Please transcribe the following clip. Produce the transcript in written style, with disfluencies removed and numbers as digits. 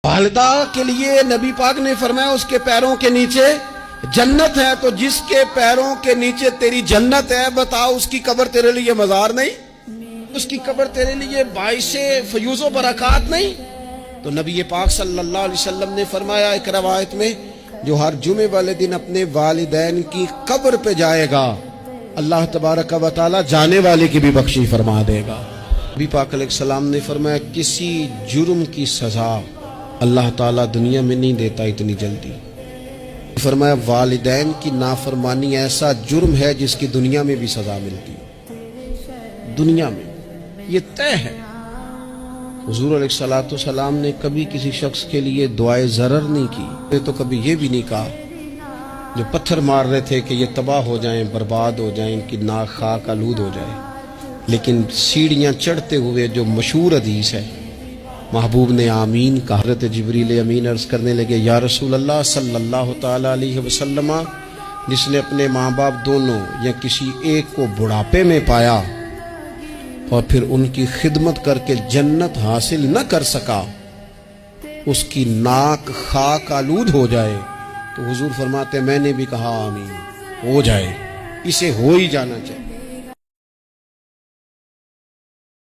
والدہ کے لیے نبی پاک نے فرمایا اس کے پیروں کے نیچے جنت ہے، تو جس کے پیروں کے نیچے تیری جنت ہے بتا اس کی قبر تیرے لیے مزار نہیں، اس کی قبر تیرے لیے باعث فیوز و برکات نہیں؟ تو نبی پاک صلی اللہ علیہ وسلم نے فرمایا ایک روایت میں، جو ہر جمعے والے دن اپنے والدین کی قبر پہ جائے گا اللہ تبارک و تعالی جانے والے کی بھی بخشی فرما دے گا۔ نبی پاک علیہ السلام نے فرمایا کسی جرم کی سزا اللہ تعالیٰ دنیا میں نہیں دیتا اتنی جلدی۔ فرمایا والدین کی نافرمانی ایسا جرم ہے جس کی دنیا میں بھی سزا ملتی، دنیا میں یہ طے ہے۔ حضور علیہ السلام نے کبھی کسی شخص کے لیے دعائے ضرر نہیں کی، تو کبھی یہ بھی نہیں کہا جو پتھر مار رہے تھے کہ یہ تباہ ہو جائیں، برباد ہو جائیں، ان کی ناک خاک آلود ہو جائے، لیکن سیڑھیاں چڑھتے ہوئے جو مشہور حدیث ہے محبوب نے آمین کہا۔ حضرت جبریل امین عرض کرنے لگے یا رسول اللہ صلی اللہ تعالی علیہ وسلم، جس نے اپنے ماں باپ دونوں یا کسی ایک کو بڑھاپے میں پایا اور پھر ان کی خدمت کر کے جنت حاصل نہ کر سکا، اس کی ناک خاک آلود ہو جائے، تو حضور فرماتے میں نے بھی کہا آمین، ہو جائے، اسے ہو ہی جانا چاہیے۔